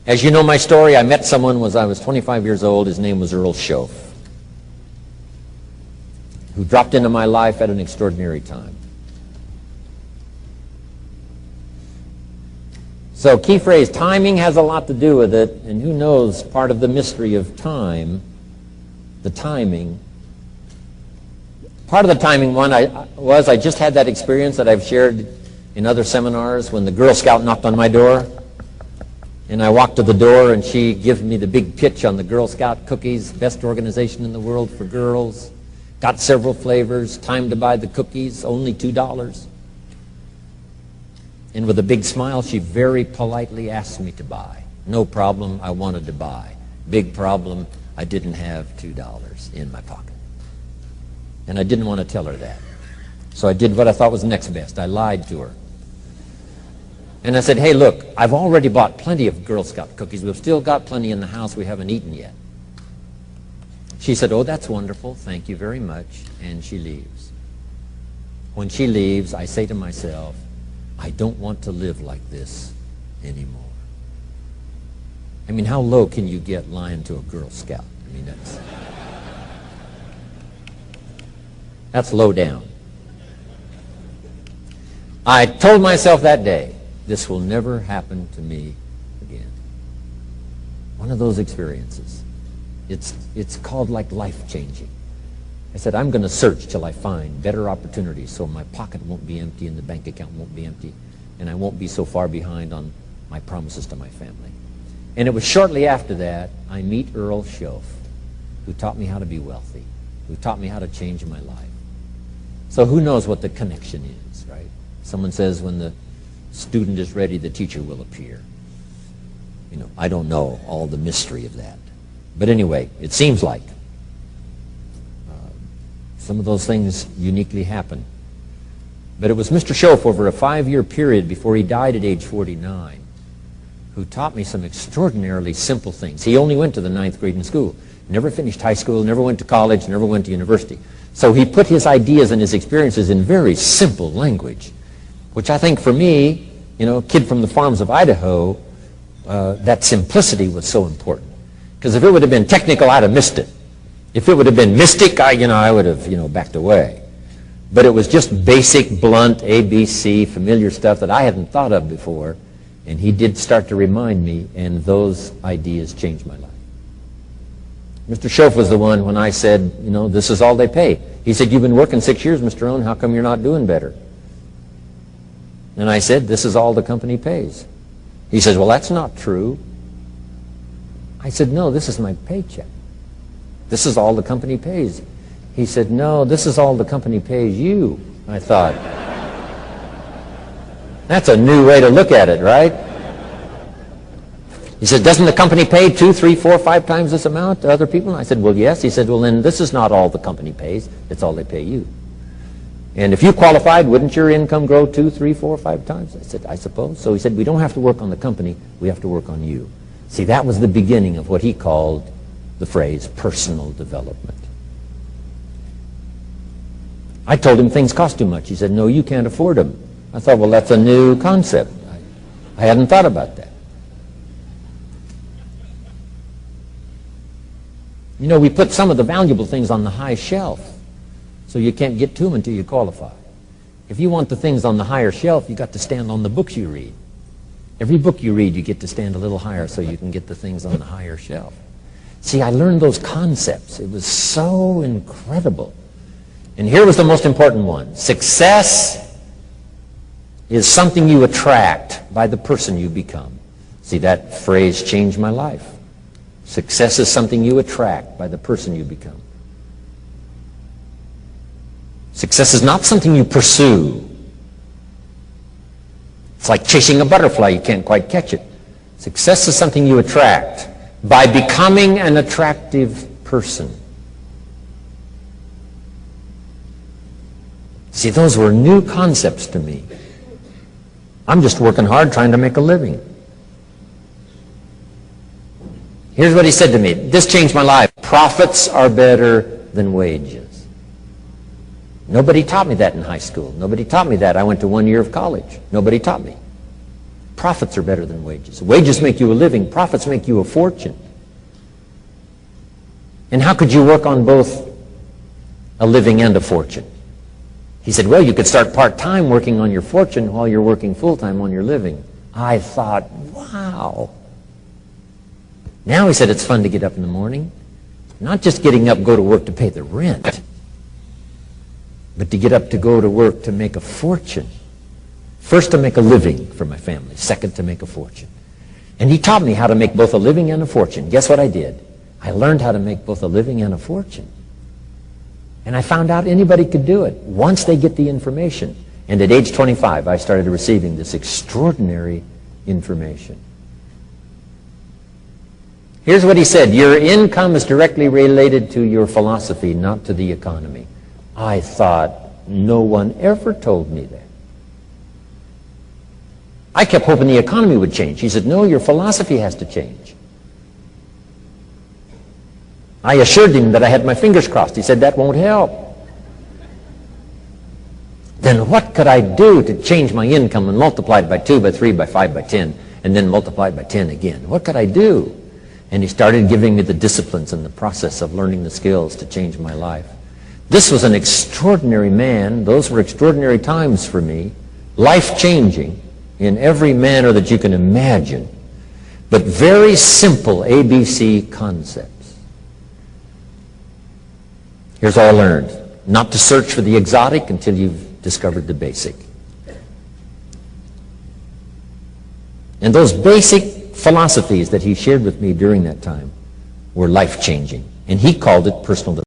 As you know my story, I met someone when I was 25 years old. His name was Earl Schoaf, who dropped into my life at an extraordinary time. So key phrase, timing has a lot to do with it, and who knows, part of the mystery of time, the timing. Part of the timing one I just had that experience that I've shared in other seminars when the Girl Scout knocked on my door. And I walked to the door, and she gives me the big pitch on the Girl Scout cookies, best organization in the world for girls. Got several flavors, time to buy the cookies, only $2. And with a big smile, she very politely asked me to buy. No problem, I wanted to buy. Big problem, I didn't have $2 in my pocket. And I didn't want to tell her that. So I did what I thought was next best. I lied to her. And I said, hey, look, I've already bought plenty of Girl Scout cookies. We've still got plenty in the house we haven't eaten yet. She said, oh, that's wonderful. Thank you very much. And she leaves. When she leaves, I say to myself, I don't want to live like this anymore. I mean, how low can you get lying to a Girl Scout? I mean, that's low down. I told myself that day, this will never happen to me again. One of those experiences. It's called like life-changing. I said, I'm going to search till I find better opportunities so my pocket won't be empty and the bank account won't be empty and I won't be so far behind on my promises to my family. And it was shortly after that I meet Earl Schoaf, who taught me how to be wealthy, who taught me how to change my life. So who knows what the connection is, right? Someone says when the student is ready, the teacher will appear. You know, I don't know all the mystery of that. But anyway, it seems like some of those things uniquely happen. But it was Mr. Schoaf over a 5-year period before he died at age 49 who taught me some extraordinarily simple things. He only went to the 9th grade in school, never finished high school, never went to college, never went to university. So he put his ideas and his experiences in very simple language, which I think for me, you know, a kid from the farms of Idaho, that simplicity was so important. Because if it would have been technical, I'd have missed it. If it would have been mystic, I would have, backed away. But it was just basic, blunt, ABC, familiar stuff that I hadn't thought of before. And he did start to remind me, and those ideas changed my life. Mr. Schoaf was the one when I said, this is all they pay. He said, you've been working 6 years, Mr. Rohn, how come you're not doing better? And I said, this is all the company pays. He says, well, that's not true. I said, no, this is my paycheck. This is all the company pays. He said, no, this is all the company pays you. I thought, that's a new way to look at it, right? He said, doesn't the company pay 2, 3, 4, 5 times this amount to other people? And I said, well, yes. He said, well, then this is not all the company pays. It's all they pay you. And if you qualified, wouldn't your income grow 2, 3, 4, 5 times? I said, I suppose. So he said, we don't have to work on the company. We have to work on you. See, that was the beginning of what he called the phrase personal development. I told him things cost too much. He said, no, you can't afford them. I thought, well, that's a new concept. I hadn't thought about that. We put some of the valuable things on the high shelf, so you can't get to them until you qualify. If you want the things on the higher shelf, you got to stand on the books you read. Every book you read, you get to stand a little higher so you can get the things on the higher shelf. See, I learned those concepts. It was so incredible. And here was the most important one. Success is something you attract by the person you become. See, that phrase changed my life. Success is something you attract by the person you become. Success is not something you pursue. It's like chasing a butterfly. You can't quite catch it. Success is something you attract by becoming an attractive person. See, those were new concepts to me. I'm just working hard trying to make a living. Here's what he said to me. This changed my life. Profits are better than wages. Nobody taught me that in high school. Nobody taught me that. I went to 1 year of college. Nobody taught me. Profits are better than wages. Wages make you a living. Profits make you a fortune. And how could you work on both a living and a fortune? He said, well, you could start part-time working on your fortune while you're working full-time on your living. I thought, wow. Now, he said, it's fun to get up in the morning. Not just getting up, go to work to pay the rent, but to get up to go to work to make a fortune. First, to make a living for my family. Second, to make a fortune. And he taught me how to make both a living and a fortune. Guess what I did? I learned how to make both a living and a fortune. And I found out anybody could do it once they get the information. And at age 25, I started receiving this extraordinary information. Here's what he said. Your income is directly related to your philosophy, not to the economy. I thought, no one ever told me that. I kept hoping the economy would change. He said, no, your philosophy has to change. I assured him that I had my fingers crossed. He said, that won't help. Then what could I do to change my income and multiply it by 2, by 3, by 5, by 10, and then multiply it by 10 again? What could I do? And he started giving me the disciplines and the process of learning the skills to change my life. This was an extraordinary man. Those were extraordinary times for me, life-changing in every manner that you can imagine, but very simple ABC concepts. Here's all I learned. Not to search for the exotic until you've discovered the basic. And those basic philosophies that he shared with me during that time were life-changing. And he called it personal development.